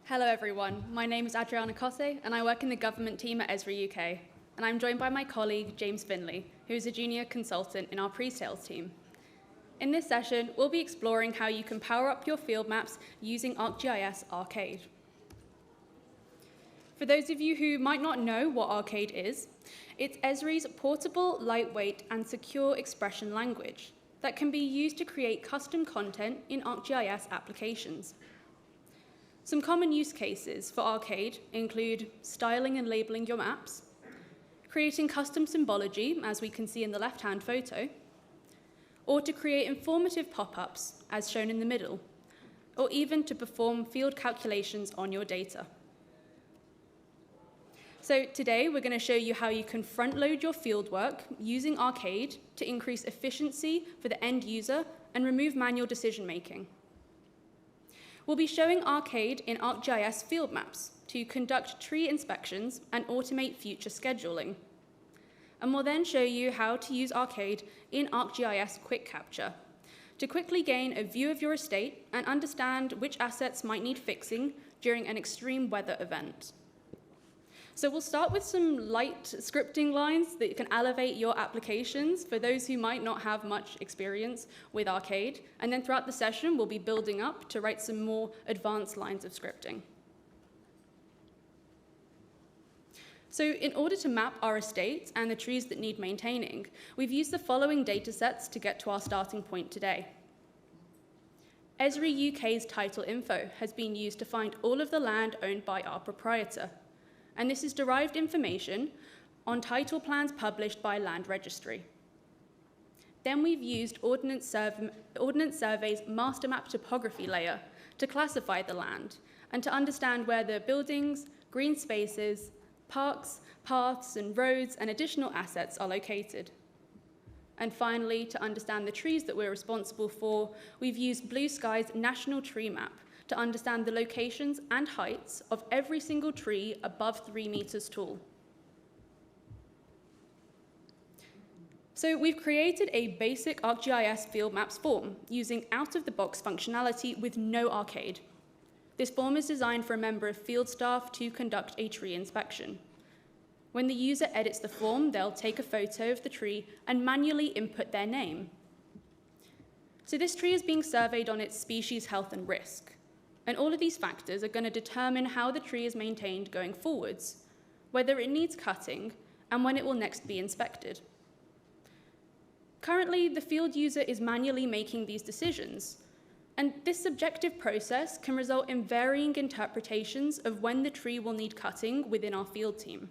Hello everyone, my name is Adriana Cossé and I work in the government team at Esri UK. And I'm joined by my colleague James Findlay, who is a junior consultant in our pre-sales team. In this session, we'll be exploring how you can power up your field maps using ArcGIS Arcade. For those of you who might not know what Arcade is, it's Esri's portable, lightweight, and secure expression language that can be used to create custom content in ArcGIS applications. Some common use cases for Arcade include styling and labeling your maps, creating custom symbology, as we can see in the left-hand photo, or to create informative pop-ups, as shown in the middle, or even to perform field calculations on your data. So today, we're going to show you how you can front-load your fieldwork using Arcade to increase efficiency for the end user and remove manual decision-making. We'll be showing Arcade in ArcGIS field maps to conduct tree inspections and automate future scheduling. And we'll then show you how to use Arcade in ArcGIS QuickCapture to quickly gain a view of your estate and understand which assets might need fixing during an extreme weather event. So we'll start with some light scripting lines that can elevate your applications for those who might not have much experience with Arcade. And then throughout the session, we'll be building up to write some more advanced lines of scripting. So in order to map our estate and the trees that need maintaining, we've used the following data sets to get to our starting point today. Esri UK's title info has been used to find all of the land owned by our proprietor. And this is derived information on title plans published by Land Registry. Then we've used Ordnance Survey's master map topography layer to classify the land and to understand where the buildings, green spaces, parks, paths, and roads and additional assets are located. And finally, to understand the trees that we're responsible for, we've used Blue Sky's national tree map to understand the locations and heights of every single tree above 3 meters tall. So we've created a basic ArcGIS field maps form using out-of-the-box functionality with no Arcade. This form is designed for a member of field staff to conduct a tree inspection. When the user edits the form, they'll take a photo of the tree and manually input their name. So this tree is being surveyed on its species, health, and risk. And all of these factors are going to determine how the tree is maintained going forwards, whether it needs cutting, and when it will next be inspected. Currently, the field user is manually making these decisions, and this subjective process can result in varying interpretations of when the tree will need cutting within our field team.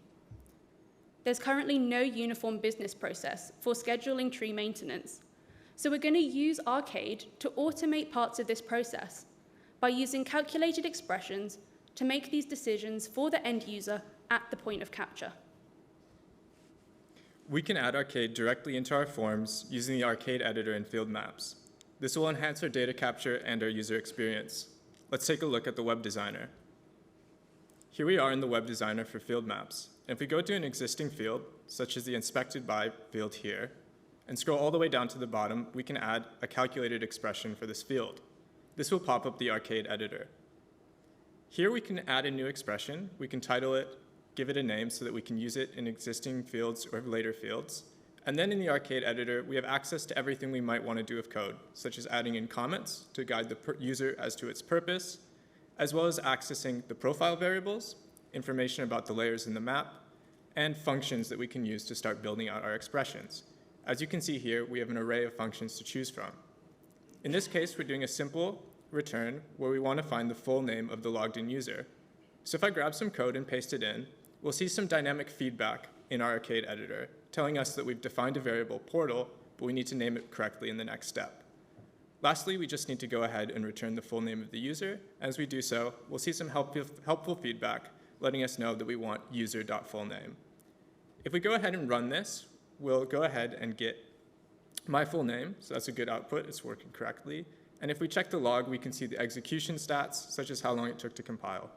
There's currently no uniform business process for scheduling tree maintenance, so we're going to use Arcade to automate parts of this process by using calculated expressions to make these decisions for the end user at the point of capture. We can add Arcade directly into our forms using the Arcade editor in field maps. This will enhance our data capture and our user experience. Let's take a look at the web designer. Here we are in the web designer for field maps. And if we go to an existing field, such as the inspected by field here, and scroll all the way down to the bottom, we can add a calculated expression for this field. This will pop up the Arcade editor. Here we can add a new expression. We can title it, give it a name so that we can use it in existing fields or later fields. And then in the Arcade editor, we have access to everything we might want to do with code, such as adding in comments to guide the user as to its purpose, as well as accessing the profile variables, information about the layers in the map, and functions that we can use to start building out our expressions. As you can see here, we have an array of functions to choose from. In this case, we're doing a simple return where we want to find the full name of the logged in user. So if I grab some code and paste it in, we'll see some dynamic feedback in our Arcade editor telling us that we've defined a variable portal, but we need to name it correctly in the next step. Lastly, we just need to go ahead and return the full name of the user. As we do so, we'll see some helpful feedback letting us know that we want user.fullname. If we go ahead and run this, we'll go ahead and get my full name, so that's a good output, it's working correctly. And if we check the log, we can see the execution stats, such as how long it took to compile.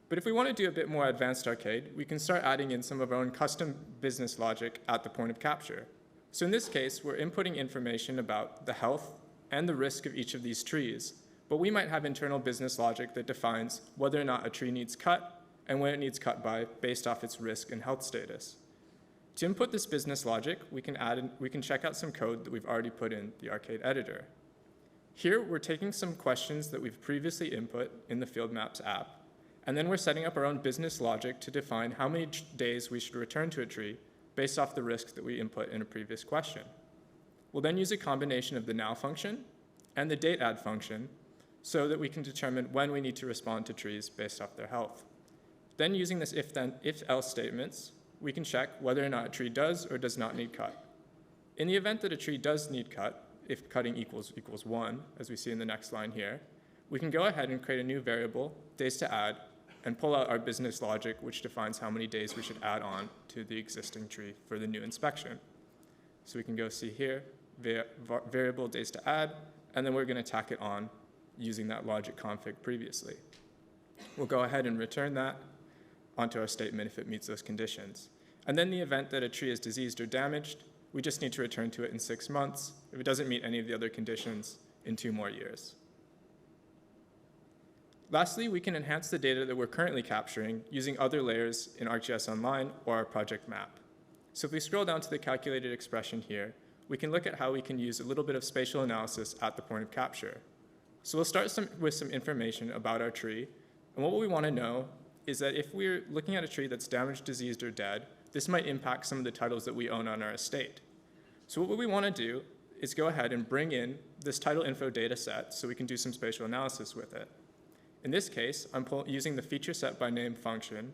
But if we want to do a bit more advanced Arcade, we can start adding in some of our own custom business logic at the point of capture. So in this case, we're inputting information about the health and the risk of each of these trees, but we might have internal business logic that defines whether or not a tree needs cut and when it needs cut by based off its risk and health status. To input this business logic, we can check out some code that we've already put in the Arcade editor. Here, we're taking some questions that we've previously input in the Field Maps app, and then we're setting up our own business logic to define how many days we should return to a tree based off the risks that we input in a previous question. We'll then use a combination of the now function and the date add function so that we can determine when we need to respond to trees based off their health. Then using this if-else statements, we can check whether or not a tree does or does not need cut. In the event that a tree does need cut, if cutting equals 1, as we see in the next line here, we can go ahead and create a new variable, days to add, and pull out our business logic, which defines how many days we should add on to the existing tree for the new inspection. So we can go see here, variable days to add, and then we're going to tack it on using that logic config previously. We'll go ahead and return that onto our statement if it meets those conditions. And then the event that a tree is diseased or damaged, we just need to return to it in 6 months. If it doesn't meet any of the other conditions, in 2 more years. Lastly, we can enhance the data that we're currently capturing using other layers in ArcGIS Online or our project map. So if we scroll down to the calculated expression here, we can look at how we can use a little bit of spatial analysis at the point of capture. So we'll start with some information about our tree. And what we want to know is that if we're looking at a tree that's damaged, diseased, or dead, this might impact some of the titles that we own on our estate. So what we want to do is go ahead and bring in this title info data set so we can do some spatial analysis with it. In this case, I'm using the feature set by name function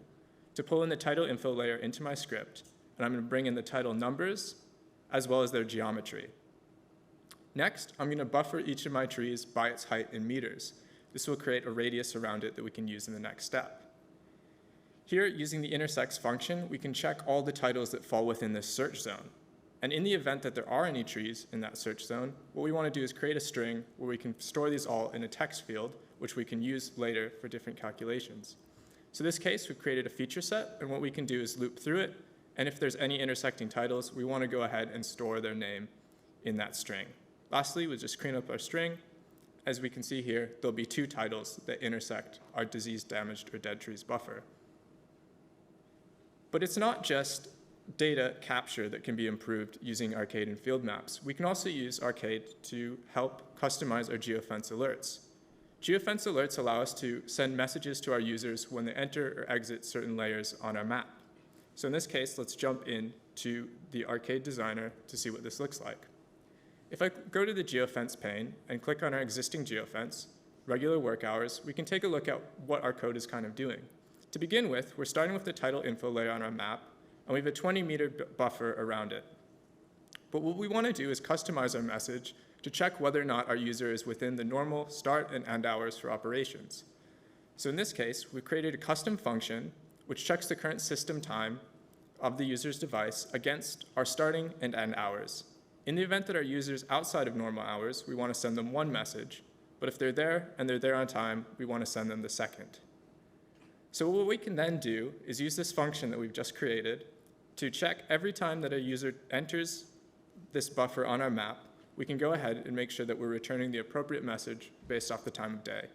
to pull in the title info layer into my script, and I'm going to bring in the title numbers as well as their geometry. Next, I'm going to buffer each of my trees by its height in meters. This will create a radius around it that we can use in the next step. Here, using the intersects function, we can check all the titles that fall within this search zone. And in the event that there are any trees in that search zone, what we want to do is create a string where we can store these all in a text field, which we can use later for different calculations. So in this case, we've created a feature set, and what we can do is loop through it, and if there's any intersecting titles, we want to go ahead and store their name in that string. Lastly, we'll just clean up our string. As we can see here, there'll be 2 titles that intersect our diseased, damaged, or dead trees buffer. But it's not just data capture that can be improved using Arcade and field maps. We can also use Arcade to help customize our geofence alerts. Geofence alerts allow us to send messages to our users when they enter or exit certain layers on our map. So in this case, let's jump into the Arcade designer to see what this looks like. If I go to the geofence pane and click on our existing geofence, regular work hours, we can take a look at what our code is kind of doing. To begin with, we're starting with the title info layer on our map, and we have a 20-meter buffer around it. But what we want to do is customize our message to check whether or not our user is within the normal start and end hours for operations. So in this case, we created a custom function which checks the current system time of the user's device against our starting and end hours. In the event that our user's outside of normal hours, we want to send them 1 message, but if they're there and they're there on time, we want to send them the second. So what we can then do is use this function that we've just created to check every time that a user enters this buffer on our map, we can go ahead and make sure that we're returning the appropriate message based off the time of day.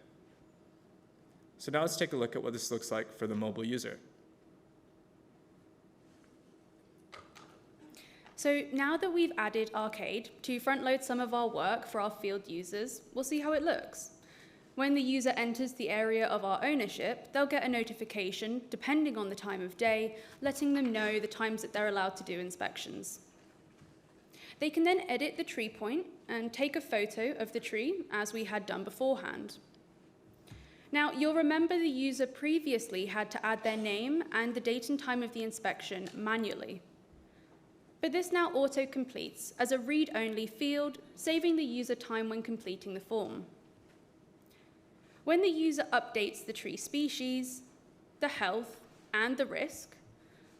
So now let's take a look at what this looks like for the mobile user. So now that we've added Arcade to front load some of our work for our field users, we'll see how it looks. When the user enters the area of our ownership, they'll get a notification, depending on the time of day, letting them know the times that they're allowed to do inspections. They can then edit the tree point and take a photo of the tree, as we had done beforehand. Now, you'll remember the user previously had to add their name and the date and time of the inspection manually. But this now auto-completes as a read-only field, saving the user time when completing the form. When the user updates the tree species, the health, and the risk,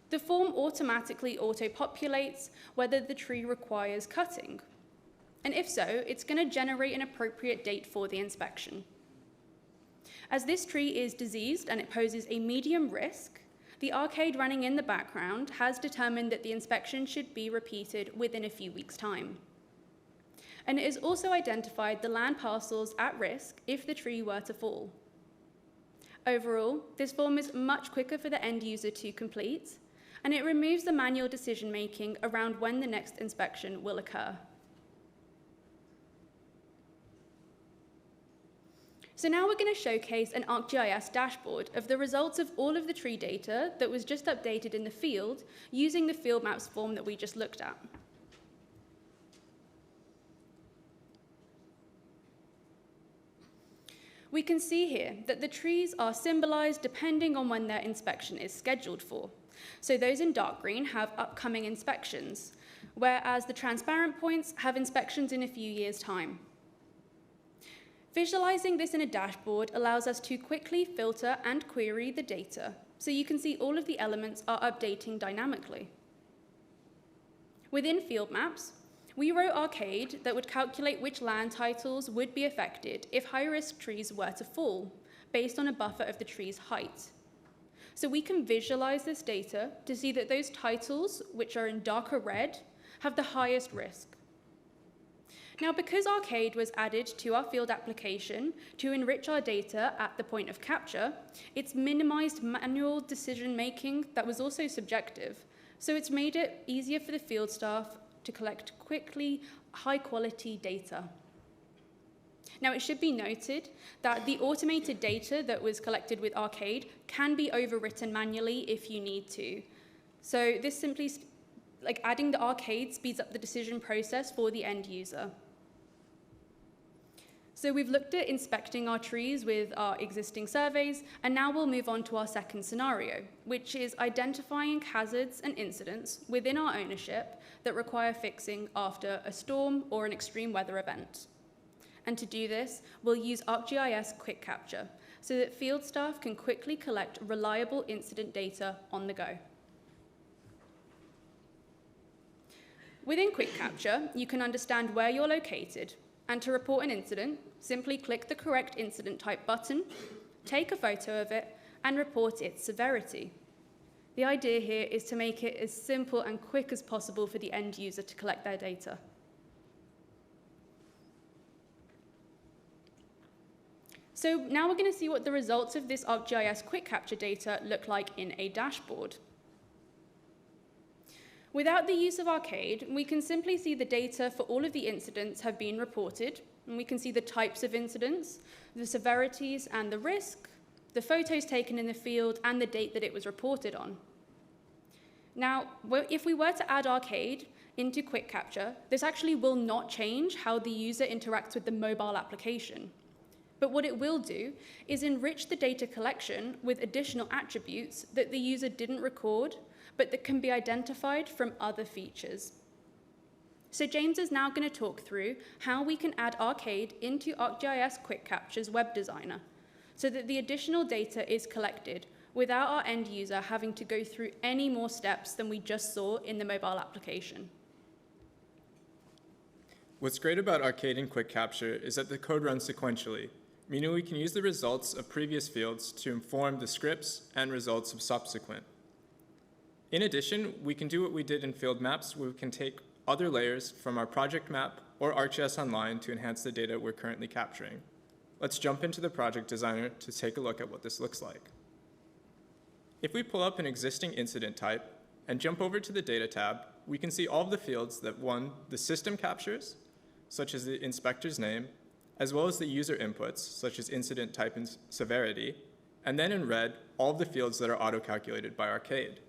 the form automatically auto-populates whether the tree requires cutting. And if so, it's going to generate an appropriate date for the inspection. As this tree is diseased and it poses a medium risk, the Arcade running in the background has determined that the inspection should be repeated within a few weeks' time. and it has also identified the land parcels at risk if the tree were to fall. Overall, this form is much quicker for the end user to complete, and it removes the manual decision-making around when the next inspection will occur. So now we're going to showcase an ArcGIS dashboard of the results of all of the tree data that was just updated in the field using the field maps form that we just looked at. We can see here that the trees are symbolized depending on when their inspection is scheduled for. So those in dark green have upcoming inspections, whereas the transparent points have inspections in a few years' time. Visualizing this in a dashboard allows us to quickly filter and query the data, so you can see all of the elements are updating dynamically. Within field maps, we wrote Arcade that would calculate which land titles would be affected if high-risk trees were to fall, based on a buffer of the tree's height. So we can visualize this data to see that those titles, which are in darker red, have the highest risk. Now, because Arcade was added to our field application to enrich our data at the point of capture, it's minimized manual decision-making that was also subjective, so it's made it easier for the field staff to collect quickly high-quality data. Now, it should be noted that the automated data that was collected with Arcade can be overwritten manually if you need to. So this simply, adding the Arcade speeds up the decision process for the end user. So we've looked at inspecting our trees with our existing surveys, and now we'll move on to our second scenario, which is identifying hazards and incidents within our ownership that require fixing after a storm or an extreme weather event. And to do this, we'll use ArcGIS QuickCapture so that field staff can quickly collect reliable incident data on the go. Within QuickCapture, you can understand where you're located, and to report an incident, simply click the correct incident type button, take a photo of it, and report its severity. The idea here is to make it as simple and quick as possible for the end user to collect their data. So now we're going to see what the results of this ArcGIS QuickCapture data look like in a dashboard. Without the use of Arcade, we can simply see the data for all of the incidents have been reported, and we can see the types of incidents, the severities and the risk, the photos taken in the field, and the date that it was reported on. Now, if we were to add Arcade into QuickCapture, this actually will not change how the user interacts with the mobile application. But what it will do is enrich the data collection with additional attributes that the user didn't record, but that can be identified from other features. So James is now going to talk through how we can add Arcade into ArcGIS QuickCapture's web designer, so that the additional data is collected without our end user having to go through any more steps than we just saw in the mobile application. What's great about Arcade and QuickCapture is that the code runs sequentially, meaning we can use the results of previous fields to inform the scripts and results of subsequent. In addition, we can do what we did in field maps, where we can take other layers from our project map or ArcGIS Online to enhance the data we're currently capturing. Let's jump into the project designer to take a look at what this looks like. If we pull up an existing incident type and jump over to the Data tab, we can see all of the fields that, one, the system captures, such as the inspector's name, as well as the user inputs, such as incident type and severity, and then in red, all of the fields that are auto-calculated by Arcade.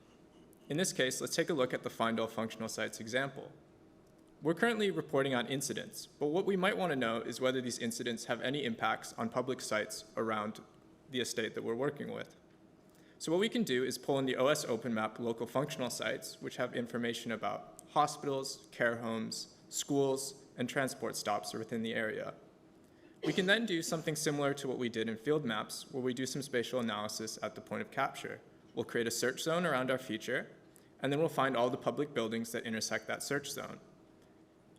In this case, let's take a look at the Find All Functional Sites example. We're currently reporting on incidents, but what we might want to know is whether these incidents have any impacts on public sites around the estate that we're working with. So what we can do is pull in the OS OpenMap local functional sites, which have information about hospitals, care homes, schools, and transport stops within the area. We can then do something similar to what we did in field maps, where we do some spatial analysis at the point of capture. We'll create a search zone around our feature, and then we'll find all the public buildings that intersect that search zone.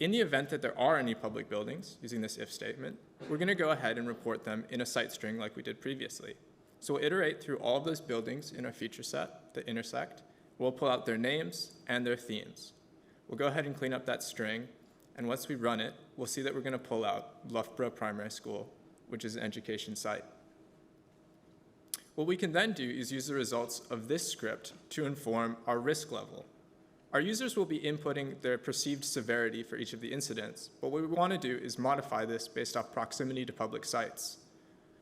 In the event that there are any public buildings, using this if statement, we're going to go ahead and report them in a site string like we did previously. So we'll iterate through all of those buildings in our feature set that intersect. We'll pull out their names and their themes. We'll go ahead and clean up that string, and once we run it, we'll see that we're going to pull out Loughborough Primary School, which is an education site. What we can then do is use the results of this script to inform our risk level. Our users will be inputting their perceived severity for each of the incidents, but what we want to do is modify this based off proximity to public sites.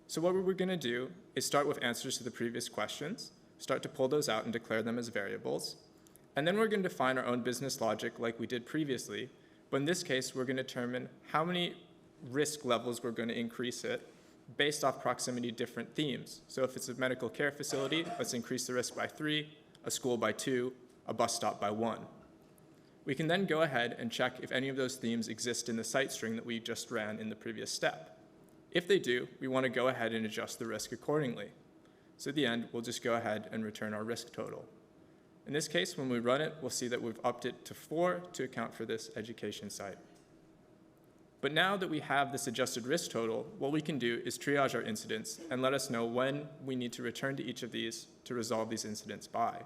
So what we're going to do is start with answers to the previous questions, start to pull those out and declare them as variables, and then we're going to define our own business logic like we did previously, but in this case, we're going to determine how many risk levels we're going to increase it based off proximity to different themes. So if it's a medical care facility, let's increase the risk by 3, a school by 2, a bus stop by 1. We can then go ahead and check if any of those themes exist in the site string that we just ran in the previous step. If they do, we want to go ahead and adjust the risk accordingly. So at the end, we'll just go ahead and return our risk total. In this case, when we run it, we'll see that we've upped it to 4 to account for this education site. But now that we have this adjusted risk total, what we can do is triage our incidents and let us know when we need to return to each of these to resolve these incidents by.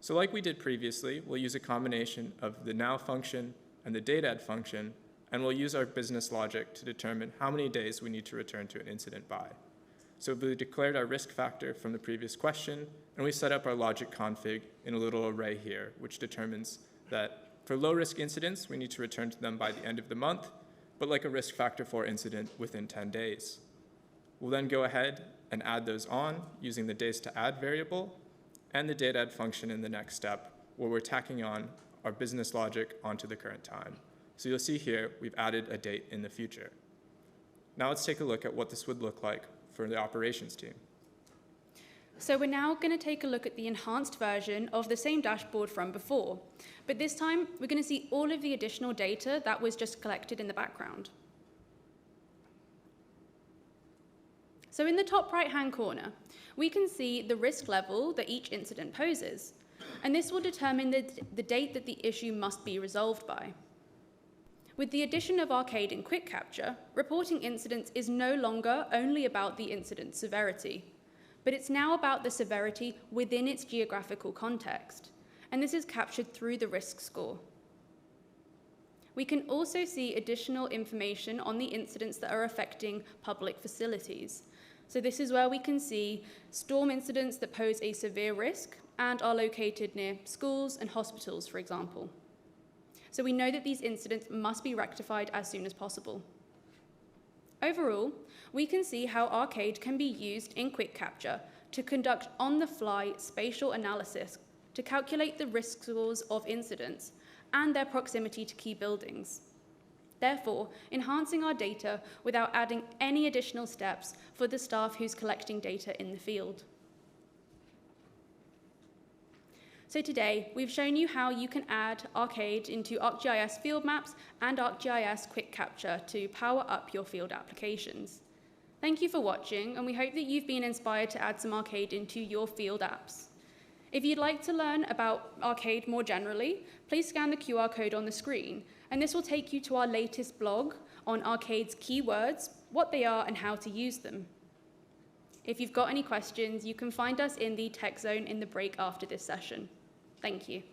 So like we did previously, we'll use a combination of the now function and the dateadd function, and we'll use our business logic to determine how many days we need to return to an incident by. So we declared our risk factor from the previous question, and we set up our logic config in a little array here, which determines that for low-risk incidents, we need to return to them by the end of the month, but like a risk factor 4 incident within 10 days. We'll then go ahead and add those on using the days to add variable and the dateadd function in the next step, where we're tacking on our business logic onto the current time. So you'll see here, we've added a date in the future. Now let's take a look at what this would look like for the operations team. So we're now going to take a look at the enhanced version of the same dashboard from before, but this time we're going to see all of the additional data that was just collected in the background. So in the top right-hand corner, we can see the risk level that each incident poses, and this will determine the date that the issue must be resolved by. With the addition of Arcade and QuickCapture, reporting incidents is no longer only about the incident severity, but it's now about the severity within its geographical context, and this is captured through the risk score. We can also see additional information on the incidents that are affecting public facilities. So this is where we can see storm incidents that pose a severe risk and are located near schools and hospitals, for example. So we know that these incidents must be rectified as soon as possible. Overall, we can see how Arcade can be used in QuickCapture to conduct on-the-fly spatial analysis to calculate the risk scores of incidents and their proximity to key buildings, therefore enhancing our data without adding any additional steps for the staff who's collecting data in the field. So today, we've shown you how you can add Arcade into ArcGIS field maps and ArcGIS QuickCapture to power up your field applications. Thank you for watching, and we hope that you've been inspired to add some Arcade into your field apps. If you'd like to learn about Arcade more generally, please scan the QR code on the screen, and this will take you to our latest blog on Arcade's keywords, what they are, and how to use them. If you've got any questions, you can find us in the tech zone in the break after this session. Thank you.